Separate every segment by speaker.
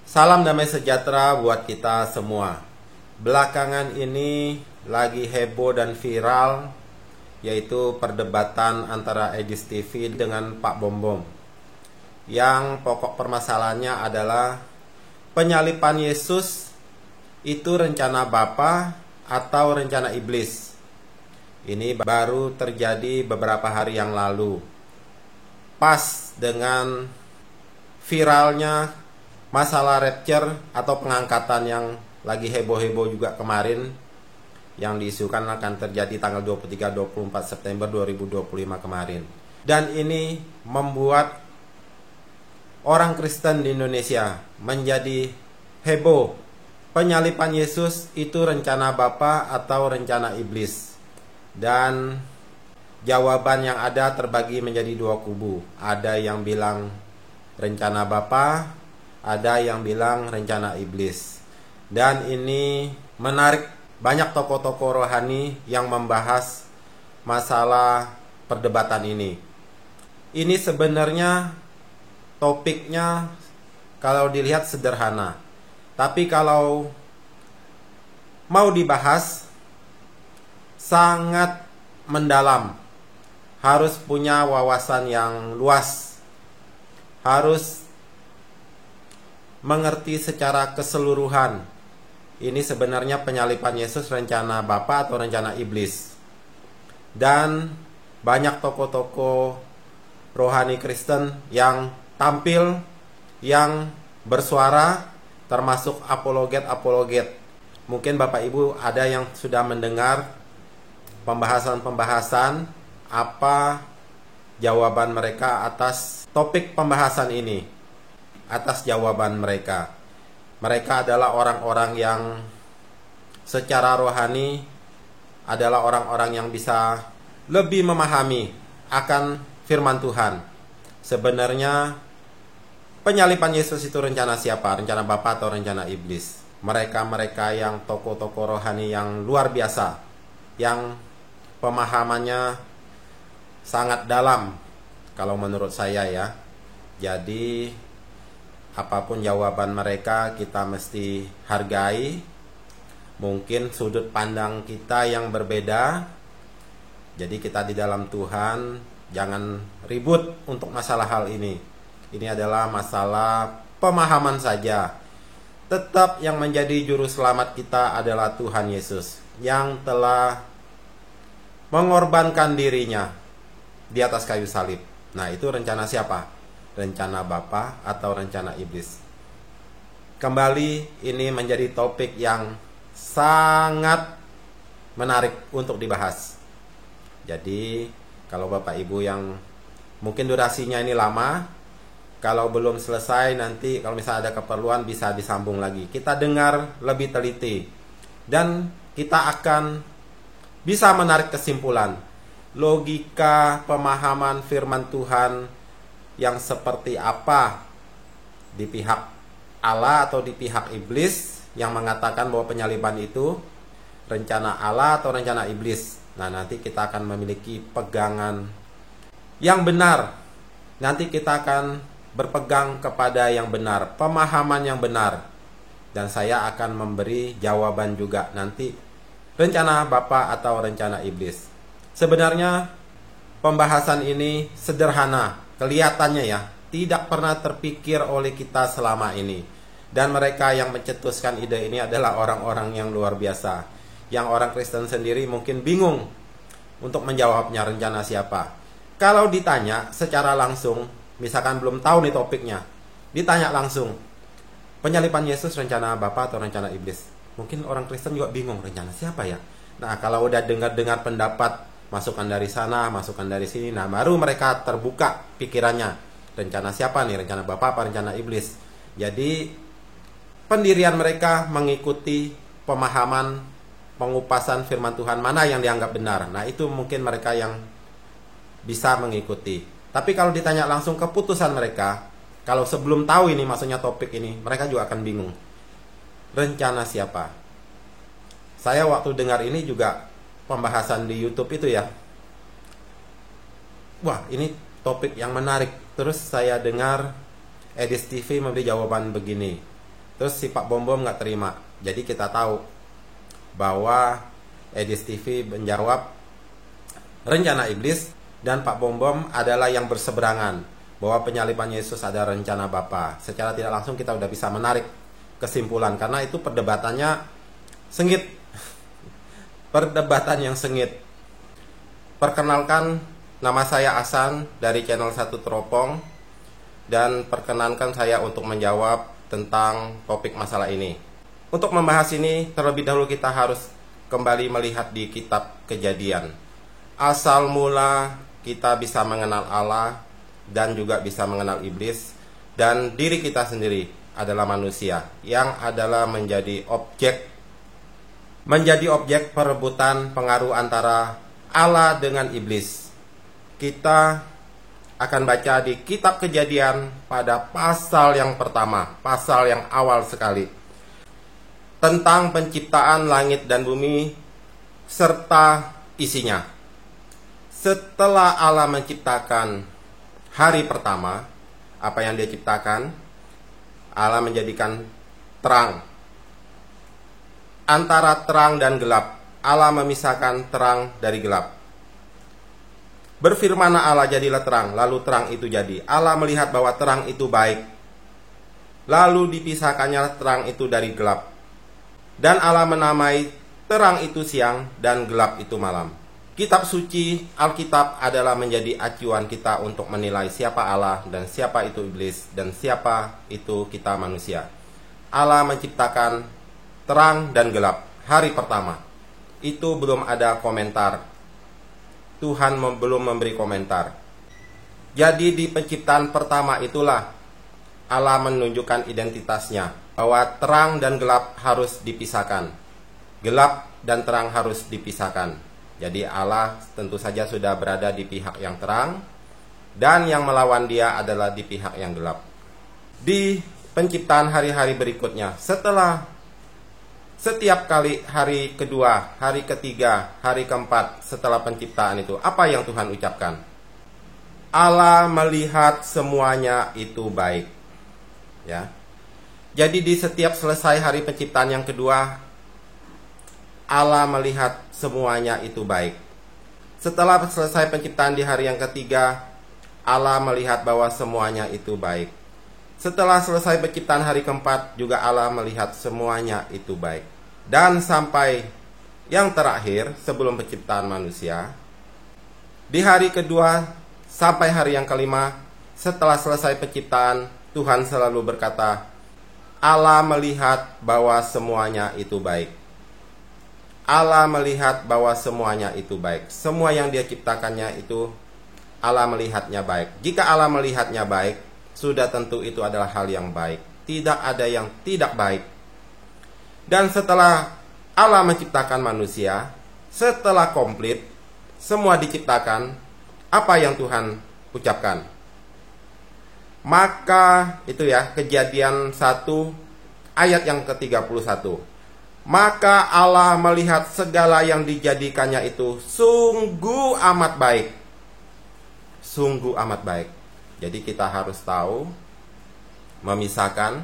Speaker 1: Salam damai sejahtera buat kita semua. Belakangan ini lagi heboh dan viral, yaitu perdebatan antara Edis TV dengan Pak Bombom. Yang pokok permasalahannya adalah penyalipan Yesus itu rencana Bapa atau rencana iblis. Ini baru terjadi beberapa hari yang lalu. Pas dengan viralnya masalah rapture atau pengangkatan yang lagi heboh-heboh juga kemarin, yang diisukan akan terjadi tanggal 23-24 September 2025 kemarin. Dan ini membuat orang Kristen di Indonesia menjadi heboh. Penyalipan Yesus itu rencana Bapa atau rencana iblis. Dan jawaban yang ada terbagi menjadi dua kubu. Ada yang bilang rencana Bapa, ada yang bilang rencana iblis. Dan ini menarik banyak tokoh-tokoh rohani yang membahas masalah perdebatan ini. Ini sebenarnya topiknya kalau dilihat sederhana, tapi kalau mau dibahas sangat mendalam. Harus punya wawasan yang luas, harus mengerti secara keseluruhan. Ini sebenarnya penyalipan Yesus rencana Bapa atau rencana iblis. Dan banyak tokoh-tokoh rohani Kristen yang tampil, yang bersuara, termasuk apologet-apologet. Mungkin Bapak Ibu ada yang sudah mendengar pembahasan-pembahasan, apa jawaban mereka atas topik pembahasan ini, atas jawaban mereka. Mereka adalah orang-orang yang secara rohani adalah orang-orang yang bisa lebih memahami akan firman Tuhan. Sebenarnya penyalipan Yesus itu rencana siapa? Rencana Bapa atau rencana iblis? Mereka-mereka yang tokoh-tokoh rohani yang luar biasa, yang pemahamannya sangat dalam kalau menurut saya ya. Jadi apapun jawaban mereka kita mesti hargai. Mungkin sudut pandang kita yang berbeda. Jadi kita di dalam Tuhan jangan ribut untuk masalah hal ini. Ini adalah masalah pemahaman saja. Tetap yang menjadi juru selamat kita adalah Tuhan Yesus, yang telah mengorbankan dirinya di atas kayu salib. Nah, itu rencana siapa? Rencana Bapa atau rencana iblis? Kembali, ini menjadi topik yang sangat menarik untuk dibahas. Jadi, kalau Bapak Ibu yang mungkin durasinya ini lama, kalau belum selesai nanti kalau misalnya ada keperluan bisa disambung lagi. Kita dengar lebih teliti dan kita akan bisa menarik kesimpulan, logika pemahaman firman Tuhan yang seperti apa di pihak Allah atau di pihak iblis yang mengatakan bahwa penyaliban itu rencana Allah atau rencana iblis. Nah, nanti kita akan memiliki pegangan yang benar. Nanti kita akan berpegang kepada yang benar, pemahaman yang benar. Dan saya akan memberi jawaban juga nanti, rencana Bapa atau rencana iblis. Sebenarnya pembahasan ini sederhana, kelihatannya ya, tidak pernah terpikir oleh kita selama ini. Dan mereka yang mencetuskan ide ini adalah orang-orang yang luar biasa. Yang orang Kristen sendiri mungkin bingung untuk menjawabnya rencana siapa. Kalau ditanya secara langsung, misalkan belum tahu nih topiknya, ditanya langsung, penyalipan Yesus rencana Bapa atau rencana iblis? Mungkin orang Kristen juga bingung, rencana siapa ya? Nah, kalau udah dengar-dengar pendapat, masukan dari sana, masukan dari sini, nah baru mereka terbuka pikirannya. Rencana siapa nih? Rencana Bapa apa rencana iblis? Jadi, pendirian mereka mengikuti pemahaman, pengupasan firman Tuhan mana yang dianggap benar. Nah, itu mungkin mereka yang bisa mengikuti. Tapi kalau ditanya langsung keputusan mereka, kalau sebelum tahu ini maksudnya topik ini, mereka juga akan bingung. Rencana siapa? Saya waktu dengar ini juga pembahasan di YouTube itu ya. Wah, ini topik yang menarik. Terus saya dengar Edis TV memberi jawaban begini. Terus si Pak Bom Bom nggak terima. Jadi kita tahu bahwa Edis TV menjawab rencana iblis, dan Pak Bom Bom adalah yang berseberangan bahwa penyaliban Yesus ada rencana Bapa. Secara tidak langsung kita udah bisa menarik kesimpulan, karena itu perdebatannya sengit. Perdebatan yang sengit. Perkenalkan, nama saya Asan dari channel Satu Teropong, dan perkenankan saya untuk menjawab tentang topik masalah ini. Untuk membahas ini, terlebih dahulu kita harus kembali melihat di kitab Kejadian. Asal mula kita bisa mengenal Allah dan juga bisa mengenal iblis, dan diri kita sendiri adalah manusia yang adalah menjadi objek perebutan pengaruh antara Allah dengan iblis. Kita akan baca di kitab Kejadian pada pasal yang pertama, pasal yang awal sekali, tentang penciptaan langit dan bumi serta isinya. Setelah Allah menciptakan hari pertama, apa yang dia ciptakan? Allah menjadikan terang. Antara terang dan gelap, Allah memisahkan terang dari gelap. Berfirmanlah Allah, jadilah terang, lalu terang itu jadi. Allah melihat bahwa terang itu baik, lalu dipisahkannya terang itu dari gelap. Dan Allah menamai terang itu siang dan gelap itu malam. Kitab suci Alkitab adalah menjadi acuan kita untuk menilai siapa Allah dan siapa itu iblis dan siapa itu kita manusia. Allah menciptakan terang dan gelap hari pertama. Itu belum ada komentar. Tuhan belum memberi komentar. Jadi di penciptaan pertama itulah Allah menunjukkan identitasnya, bahwa terang dan gelap harus dipisahkan. Gelap dan terang harus dipisahkan. Jadi Allah tentu saja sudah berada di pihak yang terang, dan yang melawan dia adalah di pihak yang gelap. Di penciptaan hari-hari berikutnya, setelah setiap kali hari kedua, hari ketiga, hari keempat setelah penciptaan itu, apa yang Tuhan ucapkan? Allah melihat semuanya itu baik. Ya. Jadi di setiap selesai hari penciptaan yang kedua, Allah melihat semuanya itu baik. Setelah selesai penciptaan di hari yang ketiga, Allah melihat bahwa semuanya itu baik. Setelah selesai penciptaan hari keempat, juga Allah melihat semuanya itu baik. Dan sampai yang terakhir, sebelum penciptaan manusia, di hari kedua sampai hari yang kelima, setelah selesai penciptaan, Tuhan selalu berkata, Allah melihat bahwa semuanya itu baik. Allah melihat bahwa semuanya itu baik. Semua yang dia ciptakannya itu Allah melihatnya baik. Jika Allah melihatnya baik, sudah tentu itu adalah hal yang baik. Tidak ada yang tidak baik. Dan setelah Allah menciptakan manusia, setelah komplit, semua diciptakan, apa yang Tuhan ucapkan? Maka, itu ya, Kejadian 1 ayat yang ke-31. Maka Allah melihat segala yang dijadikannya itu sungguh amat baik. Sungguh amat baik. Jadi kita harus tahu, memisahkan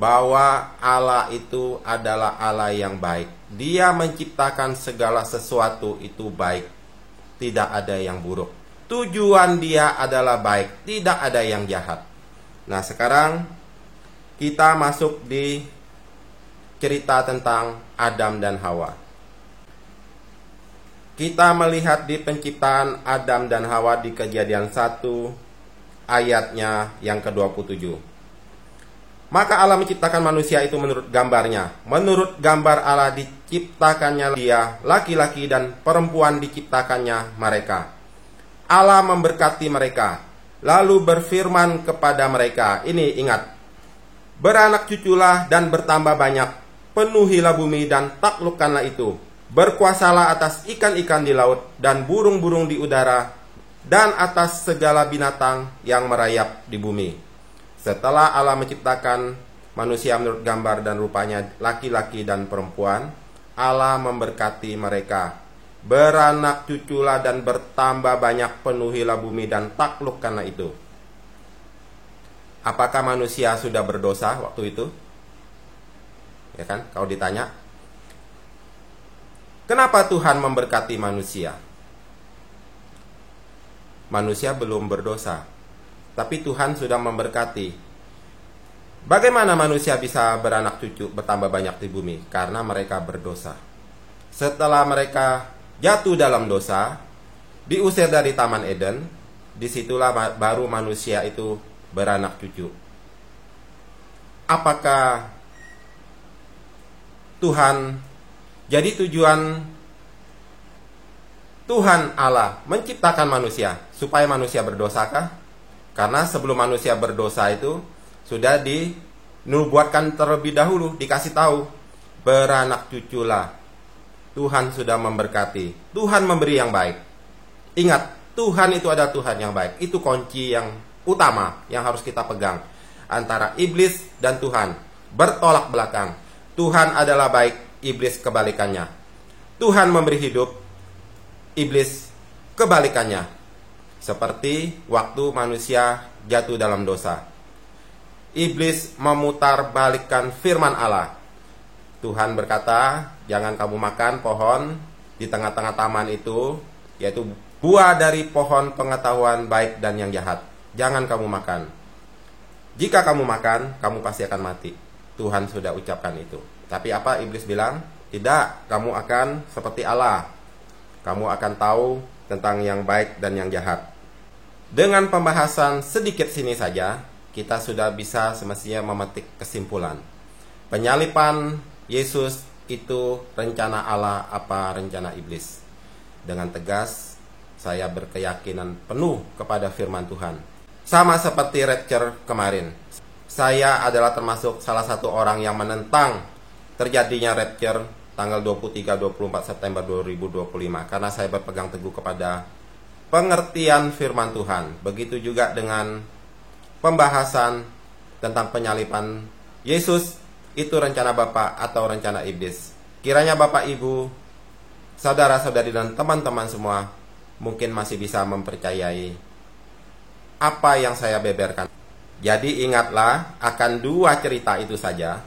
Speaker 1: bahwa Allah itu adalah Allah yang baik. Dia menciptakan segala sesuatu itu baik. Tidak ada yang buruk. Tujuan dia adalah baik. Tidak ada yang jahat. Nah, sekarang kita masuk di cerita tentang Adam dan Hawa. Kita melihat di penciptaan Adam dan Hawa di Kejadian 1 ayatnya yang ke-27. Maka Allah menciptakan manusia itu menurut gambarnya. Menurut gambar Allah diciptakannya dia, laki-laki dan perempuan diciptakannya mereka. Allah memberkati mereka, lalu berfirman kepada mereka, ini ingat, beranak cuculah dan bertambah banyak, penuhilah bumi dan taklukkanlah itu. Berkuasalah atas ikan-ikan di laut dan burung-burung di udara, dan atas segala binatang yang merayap di bumi. Setelah Allah menciptakan manusia menurut gambar dan rupanya, laki-laki dan perempuan, Allah memberkati mereka. Beranak cuculah dan bertambah banyak, penuhilah bumi dan taklukkanlah itu. Apakah manusia sudah berdosa waktu itu? Ya kan? Kalau ditanya, kenapa Tuhan memberkati manusia? Manusia belum berdosa, tapi Tuhan sudah memberkati. Bagaimana manusia bisa beranak cucu bertambah banyak di bumi? Karena mereka berdosa. Setelah mereka jatuh dalam dosa, diusir dari Taman Eden, disitulah baru manusia itu beranak cucu. Apakah Tuhan, jadi tujuan Tuhan Allah menciptakan manusia supaya manusia berdosakah? Karena sebelum manusia berdosa itu sudah dinubuatkan terlebih dahulu, dikasih tahu, beranak cuculah. Tuhan sudah memberkati, Tuhan memberi yang baik. Ingat, Tuhan itu adalah Tuhan yang baik. Itu kunci yang utama yang harus kita pegang. Antara iblis dan Tuhan bertolak belakang. Tuhan adalah baik, iblis kebalikannya. Tuhan memberi hidup, iblis kebalikannya. Seperti waktu manusia jatuh dalam dosa, iblis memutarbalikkan firman Allah. Tuhan berkata, jangan kamu makan pohon di tengah-tengah taman itu, yaitu buah dari pohon pengetahuan baik dan yang jahat. Jangan kamu makan. Jika kamu makan, kamu pasti akan mati. Tuhan sudah ucapkan itu. Tapi apa iblis bilang? Tidak, kamu akan seperti Allah. Kamu akan tahu tentang yang baik dan yang jahat. Dengan pembahasan sedikit sini saja, kita sudah bisa semestinya memetik kesimpulan. Penyalipan Yesus itu rencana Allah apa rencana iblis? Dengan tegas, saya berkeyakinan penuh kepada firman Tuhan. Sama seperti rapture kemarin. Saya adalah termasuk salah satu orang yang menentang terjadinya rapture tanggal 23-24 September 2025. Karena saya berpegang teguh kepada pengertian firman Tuhan. Begitu juga dengan pembahasan tentang penyalipan Yesus. Itu rencana Bapa atau rencana iblis. Kiranya Bapak, Ibu, saudara-saudari dan teman-teman semua mungkin masih bisa mempercayai apa yang saya beberkan. Jadi ingatlah akan dua cerita itu saja,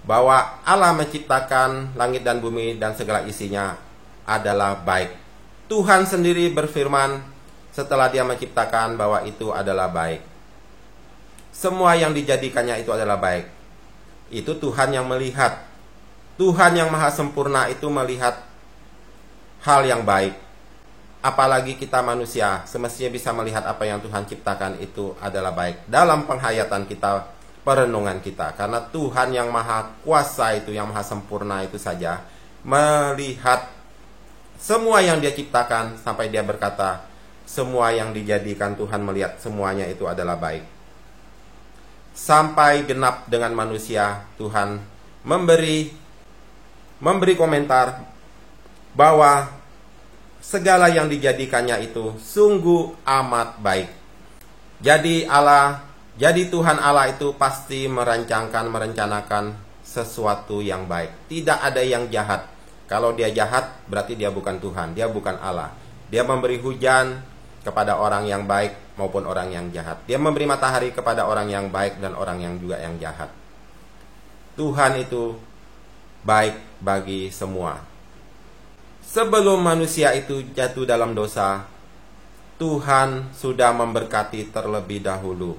Speaker 1: bahwa Allah menciptakan langit dan bumi dan segala isinya adalah baik. Tuhan sendiri berfirman setelah dia menciptakan bahwa itu adalah baik. Semua yang dijadikannya itu adalah baik. Itu Tuhan yang melihat. Tuhan yang maha sempurna itu melihat hal yang baik. Apalagi kita manusia, semestinya bisa melihat apa yang Tuhan ciptakan itu adalah baik. Dalam penghayatan kita, perenungan kita. Karena Tuhan yang maha kuasa itu, yang maha sempurna itu saja, melihat semua yang dia ciptakan sampai dia berkata, semua yang dijadikan Tuhan melihat semuanya itu adalah baik. Sampai genap dengan manusia, Tuhan memberi komentar bahwa segala yang dijadikannya itu sungguh amat baik. Jadi Tuhan Allah itu pasti merencanakan sesuatu yang baik. Tidak ada yang jahat. Kalau dia jahat, berarti dia bukan Tuhan, dia bukan Allah. Dia memberi hujan kepada orang yang baik maupun orang yang jahat. Dia memberi matahari kepada orang yang baik dan orang yang juga yang jahat. Tuhan itu baik bagi semua. Sebelum manusia itu jatuh dalam dosa, Tuhan sudah memberkati terlebih dahulu.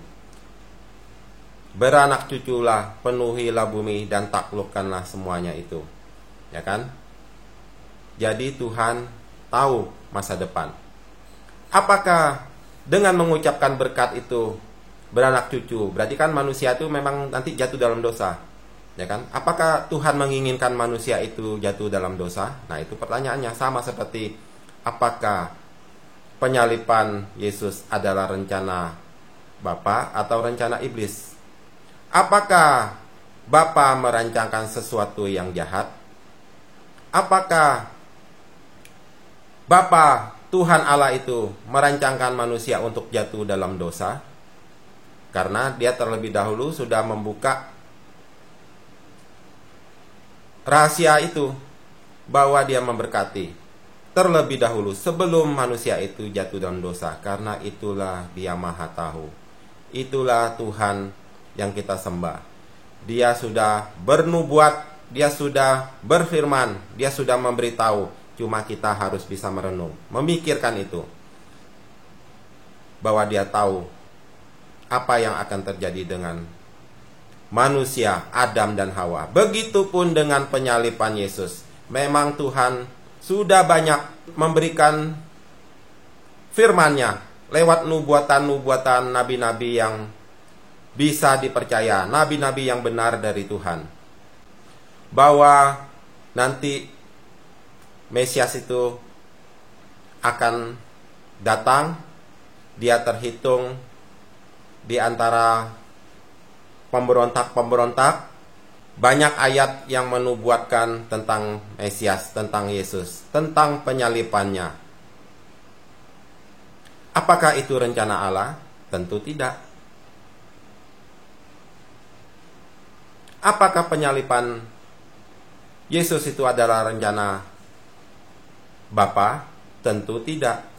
Speaker 1: Beranak cuculah, penuhilah bumi dan taklukkanlah semuanya itu. Ya kan? Jadi Tuhan tahu masa depan. Apakah dengan mengucapkan berkat itu beranak cucu, berarti kan manusia itu memang nanti jatuh dalam dosa, ya kan? Apakah Tuhan menginginkan manusia itu jatuh dalam dosa? Nah, itu pertanyaannya. Sama seperti apakah penyalipan Yesus adalah rencana Bapa atau rencana iblis? Apakah Bapa merancangkan sesuatu yang jahat? Apakah Bapa Tuhan Allah itu merancangkan manusia untuk jatuh dalam dosa? Karena dia terlebih dahulu sudah membuka rahasia itu, bahwa dia memberkati terlebih dahulu sebelum manusia itu jatuh dalam dosa. Karena itulah dia maha tahu. Itulah Tuhan yang kita sembah. Dia sudah bernubuat dia sudah berfirman, dia sudah memberitahu. Cuma kita harus bisa merenung, memikirkan itu. Bahwa dia tahu apa yang akan terjadi dengan manusia, Adam dan Hawa. Begitupun dengan penyalipan Yesus. Memang Tuhan sudah banyak memberikan firman-Nya lewat nubuatan-nubuatan nabi-nabi yang bisa dipercaya, nabi-nabi yang benar dari Tuhan. Bahwa nanti Mesias itu akan datang, dia terhitung di antara pemberontak-pemberontak. Banyak ayat yang menubuatkan tentang Mesias, tentang Yesus, tentang penyalipannya. Apakah itu rencana Allah? Tentu tidak. Apakah penyalipan Yesus itu adalah rencana Bapa? Tentu tidak.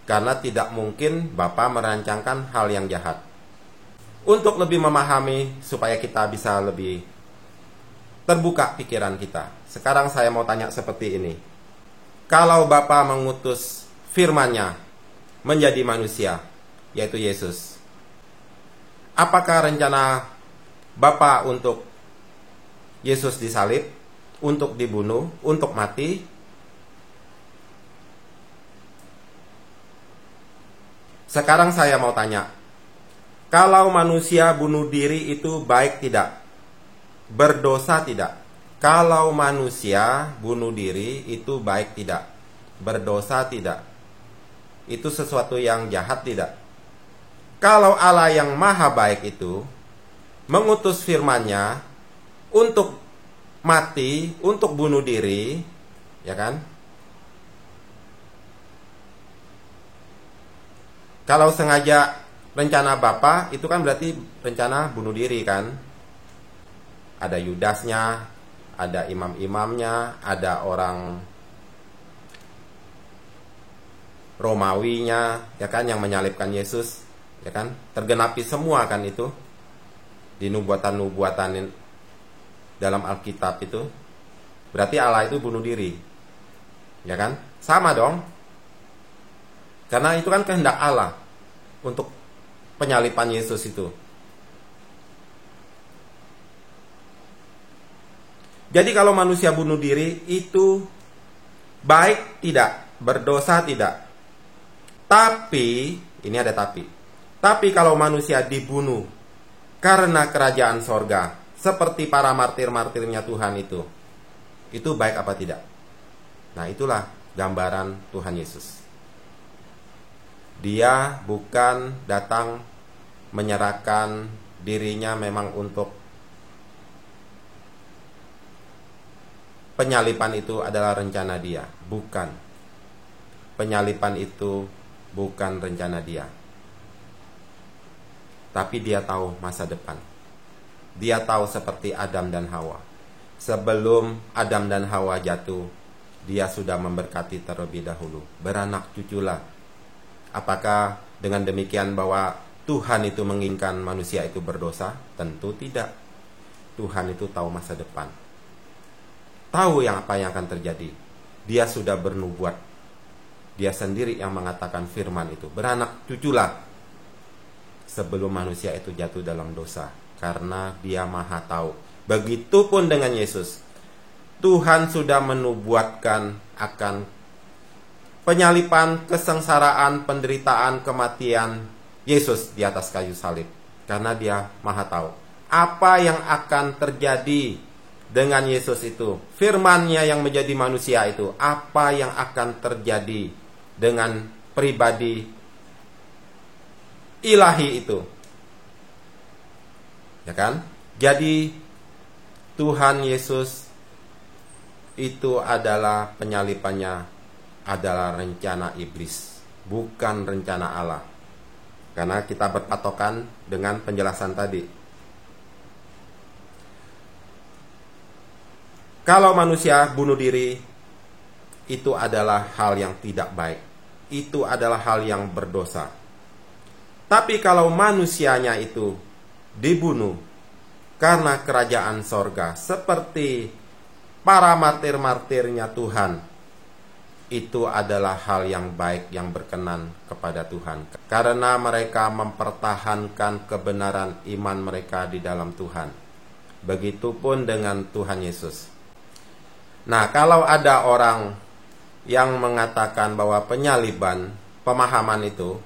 Speaker 1: Karena tidak mungkin Bapa merancangkan hal yang jahat. Untuk lebih memahami, supaya kita bisa lebih terbuka pikiran kita. Sekarang saya mau tanya seperti ini. Kalau Bapa mengutus firman-Nya menjadi manusia, yaitu Yesus, apakah rencana Bapa untuk Yesus disalib, untuk dibunuh, untuk mati? Sekarang saya mau tanya, kalau manusia bunuh diri itu baik tidak? Berdosa tidak? Kalau manusia bunuh diri itu baik tidak? Berdosa tidak? Itu sesuatu yang jahat tidak? Kalau Allah yang maha baik itu mengutus firman-Nya untuk mati, untuk bunuh diri, ya kan? Kalau sengaja rencana Bapa, itu kan berarti rencana bunuh diri kan? Ada Yudasnya, ada imam-imamnya, ada orang Romawinya, ya kan, yang menyalibkan Yesus, ya kan? Tergenapi semua kan itu di nubuatan-nubuatan dalam Alkitab itu. Berarti Allah itu bunuh diri, ya kan? Sama dong. Karena itu kan kehendak Allah untuk penyalipan Yesus itu. Jadi kalau manusia bunuh diri itu baik tidak? Berdosa tidak? Tapi, ini ada tapi. Tapi kalau manusia dibunuh karena kerajaan sorga, seperti para martir-martirnya Tuhan itu baik apa tidak? Nah, itulah gambaran Tuhan Yesus. Dia bukan datang menyerahkan dirinya memang untuk penyalipan itu adalah rencana dia. Bukan. Penyalipan itu bukan rencana dia. Tapi dia tahu masa depan. Dia tahu seperti Adam dan Hawa. Sebelum Adam dan Hawa jatuh, dia sudah memberkati terlebih dahulu. Beranak cuculah. Apakah dengan demikian bahwa Tuhan itu menginginkan manusia itu berdosa? Tentu tidak. Tuhan itu tahu masa depan. Tahu apa yang akan terjadi. Dia sudah bernubuat. Dia sendiri yang mengatakan firman itu. Beranak cuculah sebelum manusia itu jatuh dalam dosa. Karena dia maha tahu. Begitupun dengan Yesus. Tuhan sudah menubuatkan akan penyalipan, kesengsaraan, penderitaan, kematian Yesus di atas kayu salib. Karena dia maha tahu apa yang akan terjadi dengan Yesus itu. Firman-Nya yang menjadi manusia itu. Apa yang akan terjadi dengan pribadi ilahi itu. Ya kan? Jadi Tuhan Yesus itu adalah penyalipannya adalah rencana iblis, bukan rencana Allah. Karena kita berpatokan dengan penjelasan tadi. Kalau manusia bunuh diri, itu adalah hal yang tidak baik. Itu adalah hal yang berdosa. Tapi kalau manusianya itu dibunuh karena kerajaan sorga, seperti para martir-martirnya Tuhan. Itu adalah hal yang baik, yang berkenan kepada Tuhan, karena mereka mempertahankan kebenaran iman mereka di dalam Tuhan. Begitupun dengan Tuhan Yesus. Nah, kalau ada orang yang mengatakan bahwa penyaliban, pemahaman itu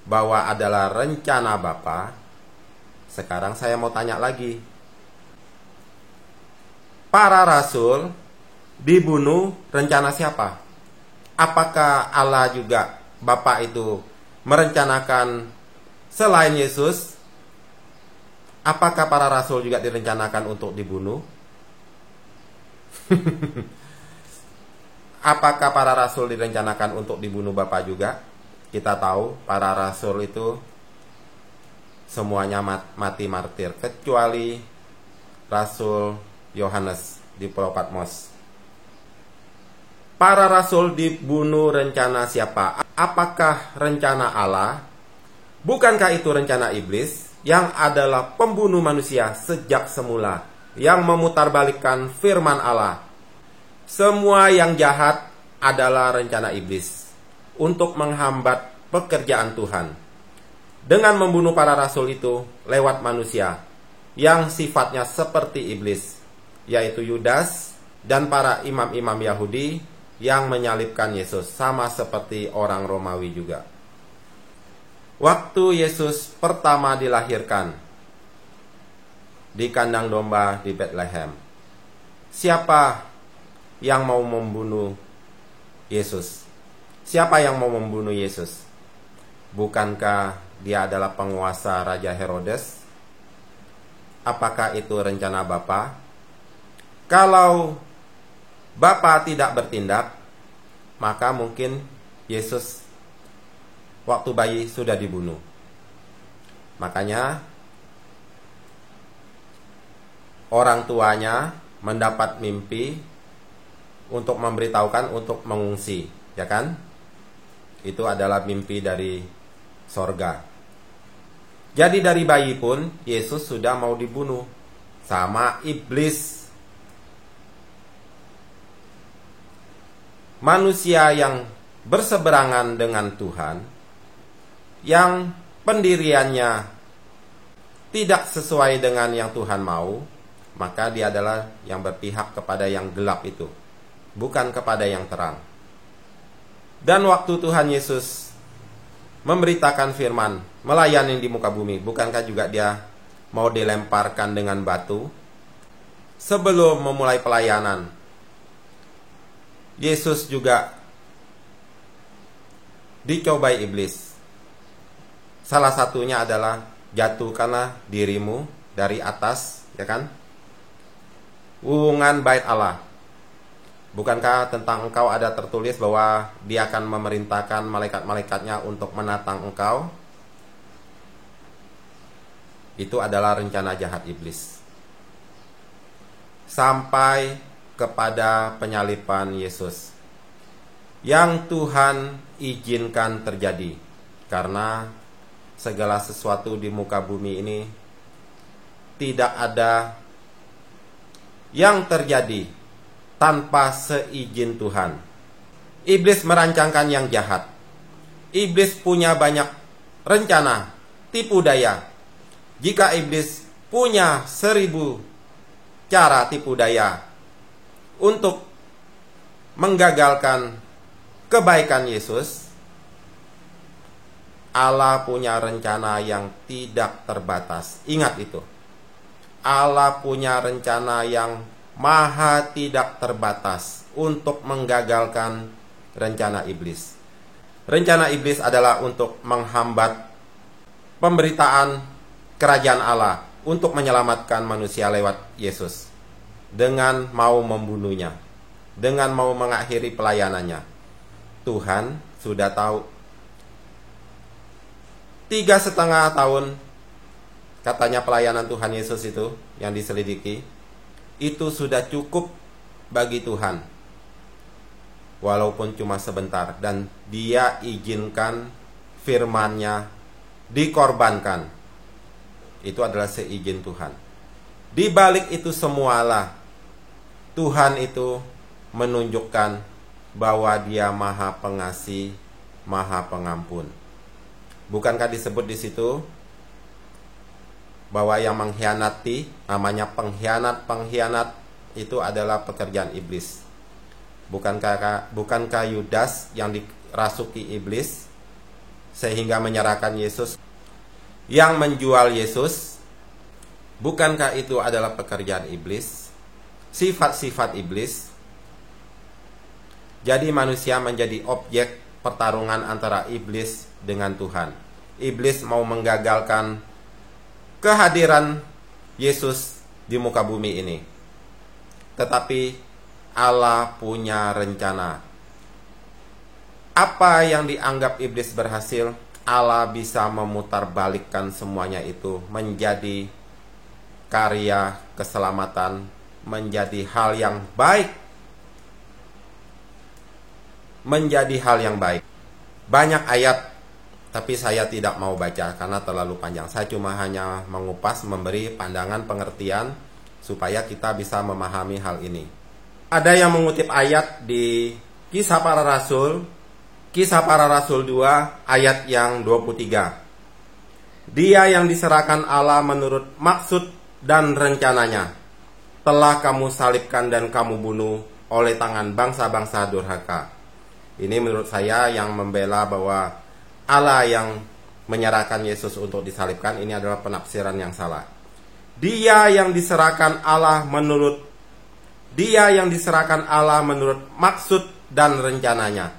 Speaker 1: bahwa adalah rencana Bapa, sekarang saya mau tanya lagi. Para rasul dibunuh rencana siapa? Apakah Allah juga, Bapa itu, merencanakan selain Yesus? Apakah para rasul juga direncanakan untuk dibunuh? Apakah para rasul direncanakan untuk dibunuh Bapa juga? Kita tahu para rasul itu semuanya mati martir, kecuali Rasul Yohanes di Pulau Patmos. Para rasul dibunuh rencana siapa? Apakah rencana Allah? Bukankah itu rencana iblis yang adalah pembunuh manusia sejak semula, yang memutarbalikkan firman Allah? Semua yang jahat adalah rencana iblis untuk menghambat pekerjaan Tuhan dengan membunuh para rasul itu lewat manusia yang sifatnya seperti iblis, yaitu Yudas dan para imam-imam Yahudi yang menyalibkan Yesus, sama seperti orang Romawi juga. Waktu Yesus pertama dilahirkan di kandang domba di Bethlehem, siapa yang mau membunuh Yesus? Siapa yang mau membunuh Yesus? Bukankah dia adalah penguasa Raja Herodes? Apakah itu rencana Bapa? Kalau Bapa tidak bertindak, maka mungkin Yesus waktu bayi sudah dibunuh. Makanya orang tuanya mendapat mimpi untuk memberitahukan untuk mengungsi, ya kan? Itu adalah mimpi dari sorga. Jadi dari bayi pun Yesus sudah mau dibunuh sama iblis. Manusia yang berseberangan dengan Tuhan, yang pendiriannya tidak sesuai dengan yang Tuhan mau, maka dia adalah yang berpihak kepada yang gelap itu, bukan kepada yang terang. Dan waktu Tuhan Yesus memberitakan firman, melayani di muka bumi, bukankah juga dia mau dilemparkan dengan batu? Sebelum memulai pelayanan, Yesus juga dicobai iblis. Salah satunya adalah jatuhkanlah dirimu dari atas, ya kan? Wuwungan bait Allah. Bukankah tentang engkau ada tertulis bahwa dia akan memerintahkan malaikat-malaikatnya untuk menatang engkau? Itu adalah rencana jahat iblis. Sampai kepada penyaliban Yesus yang Tuhan izinkan terjadi, karena segala sesuatu di muka bumi ini tidak ada yang terjadi tanpa seizin Tuhan. Iblis merancangkan yang jahat. Iblis punya banyak rencana, tipu daya. Jika iblis punya 1000 cara tipu daya untuk menggagalkan kebaikan Yesus, Allah punya rencana yang tidak terbatas. Ingat itu. Allah punya rencana yang maha tidak terbatas untuk menggagalkan rencana iblis. Rencana iblis adalah untuk menghambat pemberitaan kerajaan Allah, untuk menyelamatkan manusia lewat Yesus, dengan mau membunuhnya, dengan mau mengakhiri pelayanannya. Tuhan sudah tahu. 3,5 tahun katanya pelayanan Tuhan Yesus itu yang diselidiki, itu sudah cukup bagi Tuhan, walaupun cuma sebentar, dan dia izinkan firman-Nya dikorbankan. Itu adalah seizin Tuhan. Di balik itu semualah Tuhan itu menunjukkan bahwa Dia Maha Pengasih, Maha Pengampun. Bukankah disebut di situ bahwa yang mengkhianati, namanya pengkhianat itu adalah pekerjaan iblis. Bukankah Yudas yang dirasuki iblis sehingga menyerahkan Yesus, yang menjual Yesus? Bukankah itu adalah pekerjaan iblis? Sifat-sifat iblis. Jadi manusia menjadi objek pertarungan antara iblis dengan Tuhan. Iblis mau menggagalkan kehadiran Yesus di muka bumi ini. Tetapi Allah punya rencana. Apa yang dianggap iblis berhasil, Allah bisa memutarbalikkan semuanya itu menjadi karya keselamatan, menjadi hal yang baik. Menjadi hal yang baik. Banyak ayat, tapi saya tidak mau baca karena terlalu panjang. Saya cuma hanya mengupas, memberi pandangan pengertian supaya kita bisa memahami hal ini. Ada yang mengutip ayat di Kisah Para Rasul, Kisah Para Rasul 2 ayat yang 23. Dia yang diserahkan Allah menurut maksud dan rencananya telah kamu salibkan dan kamu bunuh oleh tangan bangsa-bangsa durhaka. Ini menurut saya yang membela bahwa Allah yang menyerahkan Yesus untuk disalibkan, ini adalah penafsiran yang salah. Dia yang diserahkan Allah menurut maksud dan rencananya.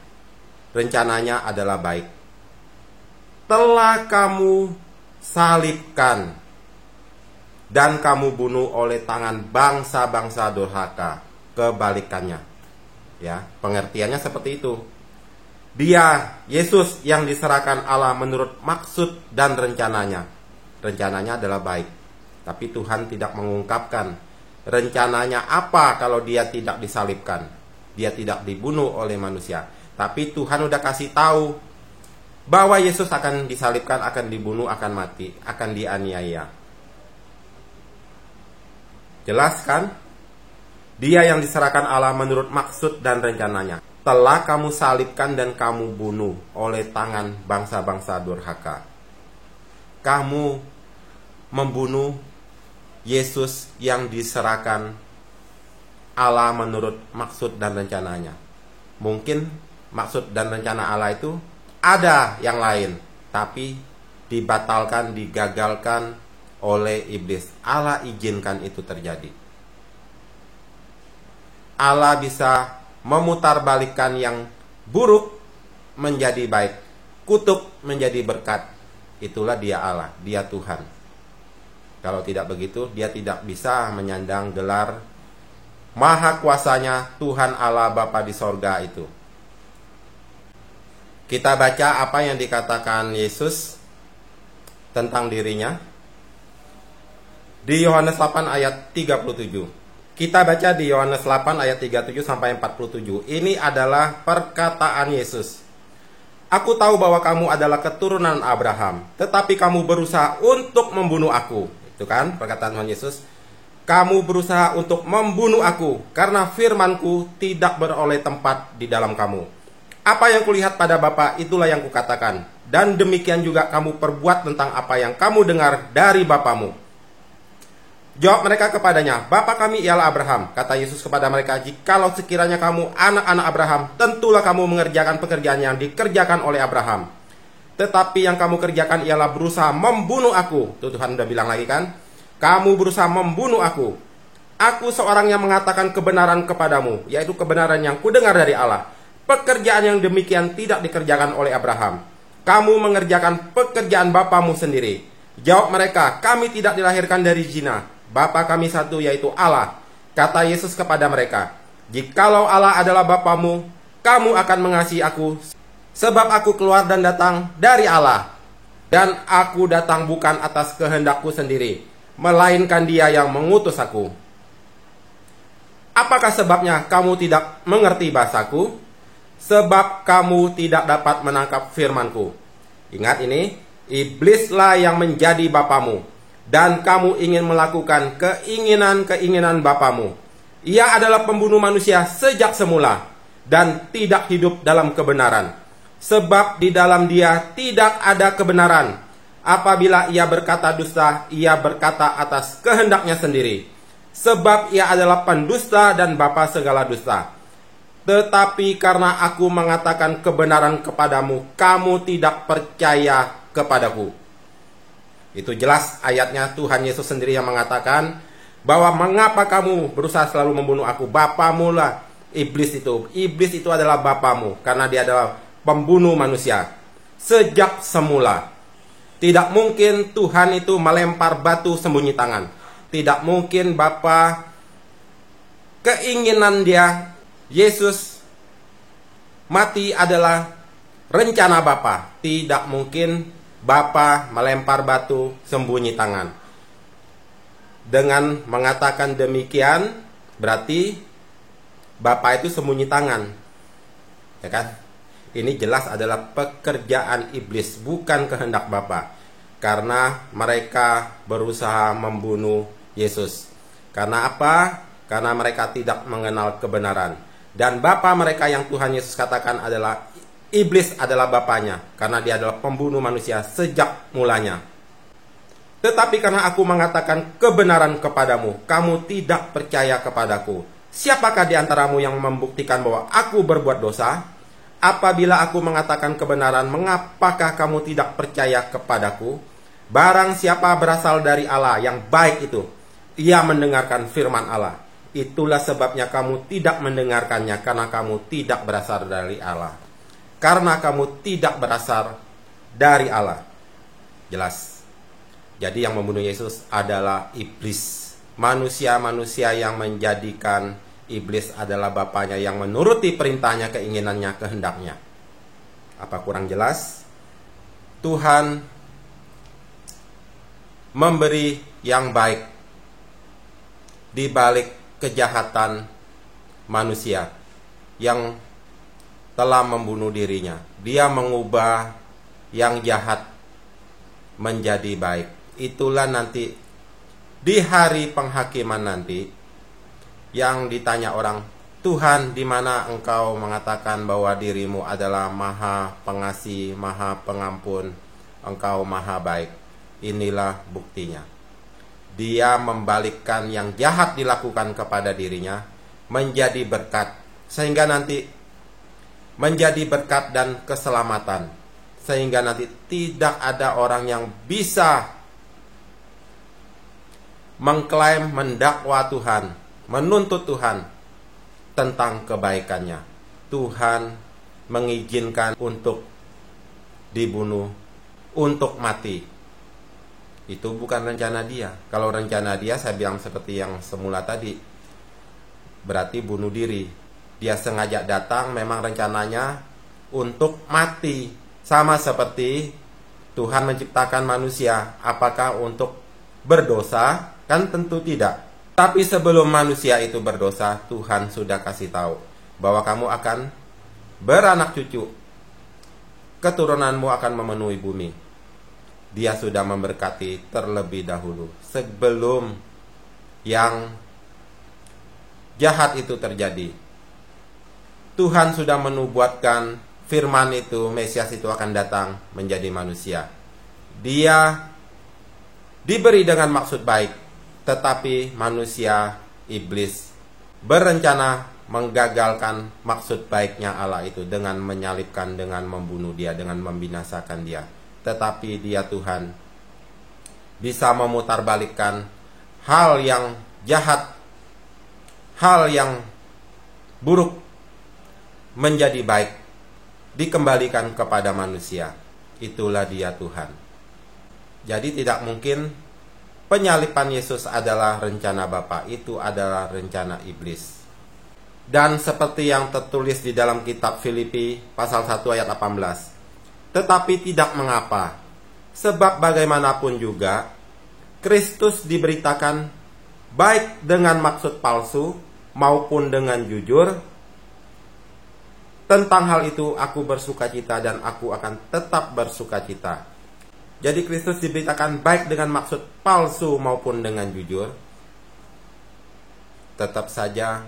Speaker 1: Rencananya adalah baik. Telah kamu salibkan dan kamu bunuh oleh tangan bangsa-bangsa durhaka. Kebalikannya. Ya, pengertiannya seperti itu. Dia, Yesus yang diserahkan Allah menurut maksud dan rencananya. Rencananya adalah baik. Tapi Tuhan tidak mengungkapkan rencananya apa kalau dia tidak disalibkan. Dia tidak dibunuh oleh manusia. Tapi Tuhan udah kasih tahu bahwa Yesus akan disalibkan, akan dibunuh, akan mati, akan dianiaya. Jelas kan? Dia yang diserahkan Allah menurut maksud dan rencananya. Telah kamu salibkan dan kamu bunuh oleh tangan bangsa-bangsa durhaka. Kamu membunuh Yesus yang diserahkan Allah menurut maksud dan rencananya. Mungkin maksud dan rencana Allah itu ada yang lain, tapi dibatalkan, digagalkan oleh iblis. Allah izinkan itu terjadi. Allah bisa memutarbalikkan yang buruk menjadi baik, kutuk menjadi berkat. Itulah Dia Allah, Dia Tuhan. Kalau tidak begitu, Dia tidak bisa menyandang gelar maha kuasanya Tuhan Allah Bapa di sorga itu. Kita baca apa yang dikatakan Yesus tentang dirinya di Yohanes 8 ayat 37. Kita baca di Yohanes 8 ayat 37 sampai 47. Ini adalah perkataan Yesus. Aku tahu bahwa kamu adalah keturunan Abraham, tetapi kamu berusaha untuk membunuh aku. Itu kan perkataan Tuhan Yesus. Kamu berusaha untuk membunuh aku karena firman-Ku tidak beroleh tempat di dalam kamu. Apa yang kulihat pada Bapa, itulah yang kukatakan. Dan demikian juga kamu perbuat tentang apa yang kamu dengar dari bapamu. Jawab mereka kepadanya, Bapa kami ialah Abraham. Kata Yesus kepada mereka, jikalau sekiranya kamu anak-anak Abraham, tentulah kamu mengerjakan pekerjaan yang dikerjakan oleh Abraham. Tetapi yang kamu kerjakan ialah berusaha membunuh aku. Tuh, Tuhan udah bilang lagi kan, kamu berusaha membunuh aku. Aku seorang yang mengatakan kebenaran kepadamu, yaitu kebenaran yang kudengar dari Allah. Pekerjaan yang demikian tidak dikerjakan oleh Abraham. Kamu mengerjakan pekerjaan bapamu sendiri. Jawab mereka, kami tidak dilahirkan dari zina. Bapa kami satu, yaitu Allah. Kata Yesus kepada mereka, jikalau Allah adalah Bapamu, kamu akan mengasihi aku, sebab aku keluar dan datang dari Allah. Dan aku datang bukan atas kehendakku sendiri, melainkan Dia yang mengutus aku. Apakah sebabnya kamu tidak mengerti bahasaku? Sebab kamu tidak dapat menangkap firmanku. Ingat ini, iblislah yang menjadi bapamu. dan kamu ingin melakukan keinginan-keinginan bapamu. Ia adalah pembunuh manusia sejak semula dan tidak hidup dalam kebenaran, sebab di dalam dia tidak ada kebenaran. Apabila ia berkata dusta, ia berkata atas kehendaknya sendiri, sebab ia adalah pendusta dan bapa segala dusta. Tetapi karena aku mengatakan kebenaran kepadamu, kamu tidak percaya kepadaku. Itu jelas ayatnya, Tuhan Yesus sendiri yang mengatakan bahwa mengapa kamu berusaha selalu membunuh aku. Bapamu lah iblis itu. Iblis itu adalah bapamu, karena dia adalah pembunuh manusia sejak semula. Tidak mungkin Tuhan itu melempar batu sembunyi tangan. Tidak mungkin Bapa, keinginan dia Yesus mati adalah rencana Bapa. Tidak mungkin Bapa melempar batu sembunyi tangan. Dengan mengatakan demikian, berarti Bapa itu sembunyi tangan, ya kan? Ini jelas adalah pekerjaan iblis, bukan kehendak Bapa. Karena mereka berusaha membunuh Yesus. Karena apa? Karena mereka tidak mengenal kebenaran. Dan Bapa mereka yang Tuhan Yesus katakan adalah iblis adalah bapanya, karena dia adalah pembunuh manusia sejak mulanya. Tetapi karena aku mengatakan kebenaran kepadamu, kamu tidak percaya kepadaku. Siapakah di antaramu yang membuktikan bahwa aku berbuat dosa? Apabila aku mengatakan kebenaran, mengapakah kamu tidak percaya kepadaku? Barang siapa berasal dari Allah yang baik itu, ia mendengarkan firman Allah. Itulah sebabnya kamu tidak mendengarkannya, karena kamu tidak berasal dari Allah. Karena kamu tidak berasal dari Allah. Jelas. Jadi yang membunuh Yesus adalah iblis. Manusia-manusia yang menjadikan iblis adalah bapanya yang menuruti perintahnya, keinginannya, kehendaknya. Apa kurang jelas? Tuhan memberi yang baik di balik kejahatan manusia yang telah membunuh dirinya. Dia mengubah yang jahat menjadi baik. Itulah nanti di hari penghakiman nanti, yang ditanya orang, Tuhan, di mana engkau mengatakan bahwa dirimu adalah maha pengasih, maha pengampun, engkau maha baik? Inilah buktinya. Dia membalikkan yang jahat dilakukan kepada dirinya menjadi berkat, sehingga nanti menjadi berkat dan keselamatan, sehingga nanti tidak ada orang yang bisa mengklaim, mendakwa Tuhan, menuntut Tuhan tentang kebaikannya. Tuhan mengizinkan untuk dibunuh, untuk mati. Itu bukan rencana dia. Kalau rencana dia, saya bilang seperti yang semula tadi, berarti bunuh diri. Dia sengaja datang, memang rencananya untuk mati. Sama seperti Tuhan menciptakan manusia. Apakah untuk berdosa? Kan tentu tidak. Tapi sebelum manusia itu berdosa, Tuhan sudah kasih tahu bahwa kamu akan beranak cucu, keturunanmu akan memenuhi bumi. Dia sudah memberkati terlebih dahulu, sebelum yang jahat itu terjadi. Tuhan sudah menubuatkan firman itu, Mesias itu akan datang menjadi manusia. Dia diberi dengan maksud baik, tetapi manusia, iblis, berencana menggagalkan maksud baiknya Allah itu dengan menyalibkan, dengan membunuh dia, dengan membinasakan dia. Tetapi dia, Tuhan, bisa memutarbalikkan hal yang jahat, hal yang buruk menjadi baik, dikembalikan kepada manusia. Itulah dia Tuhan. Jadi tidak mungkin penyaliban Yesus adalah rencana Bapa, itu adalah rencana iblis. Dan seperti yang tertulis di dalam kitab Filipi pasal 1 ayat 18. Tetapi tidak mengapa, sebab bagaimanapun juga Kristus diberitakan baik dengan maksud palsu maupun dengan jujur. Tentang hal itu aku bersukacita dan aku akan tetap bersukacita. Jadi Kristus diberitakan baik dengan maksud palsu maupun dengan jujur. Tetap saja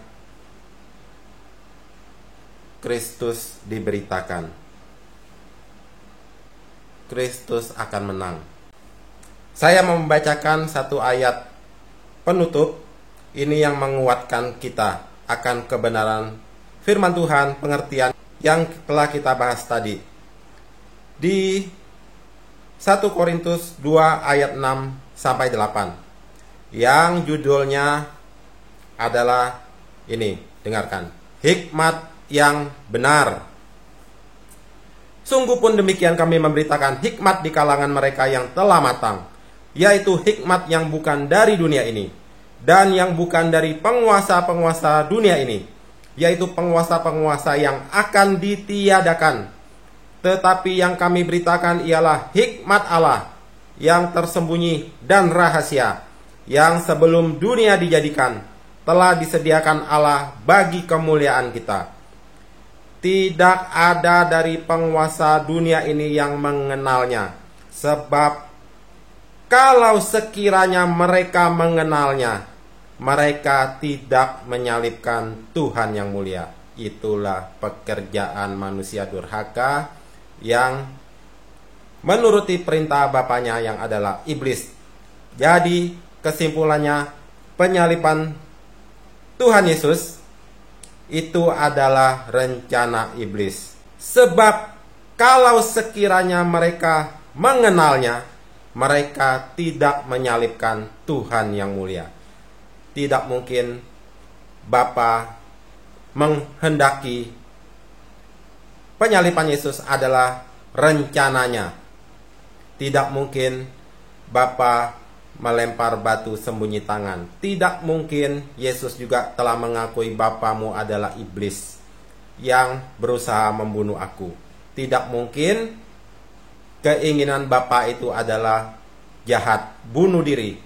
Speaker 1: Kristus diberitakan. Kristus akan menang. Saya mau membacakan satu ayat penutup. Ini yang menguatkan kita akan kebenaran firman Tuhan, pengertian yang telah kita bahas tadi. Di 1 Korintus 2 ayat 6 sampai 8. Yang judulnya adalah ini, dengarkan. Hikmat yang benar. Sungguh pun demikian kami memberitakan hikmat di kalangan mereka yang telah matang, yaitu hikmat yang bukan dari dunia ini, dan yang bukan dari penguasa-penguasa dunia ini, yaitu penguasa-penguasa yang akan ditiadakan. Tetapi yang kami beritakan ialah hikmat Allah yang tersembunyi dan rahasia, yang sebelum dunia dijadikan telah disediakan Allah bagi kemuliaan kita. Tidak ada dari penguasa dunia ini yang mengenalnya, sebab kalau sekiranya mereka mengenalnya, mereka tidak menyalibkan Tuhan yang mulia. Itulah pekerjaan manusia durhaka yang menuruti perintah bapaknya yang adalah iblis. Jadi kesimpulannya, penyaliban Tuhan Yesus itu adalah rencana iblis. Sebab kalau sekiranya mereka mengenalnya, mereka tidak menyalibkan Tuhan yang mulia. Tidak mungkin Bapa menghendaki penyaliban Yesus adalah rencananya. Tidak mungkin Bapa melempar batu sembunyi tangan. Tidak mungkin Yesus juga telah mengakui Bapamu adalah iblis yang berusaha membunuh aku. Tidak mungkin keinginan Bapa itu adalah jahat, bunuh diri.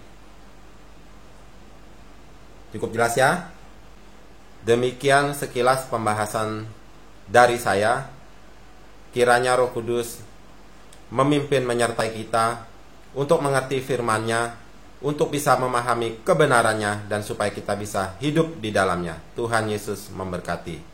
Speaker 1: Cukup jelas ya? Demikian sekilas pembahasan dari saya. Kiranya Roh Kudus memimpin menyertai kita untuk mengerti firman-Nya, untuk bisa memahami kebenarannya, dan supaya kita bisa hidup di dalamnya. Tuhan Yesus memberkati.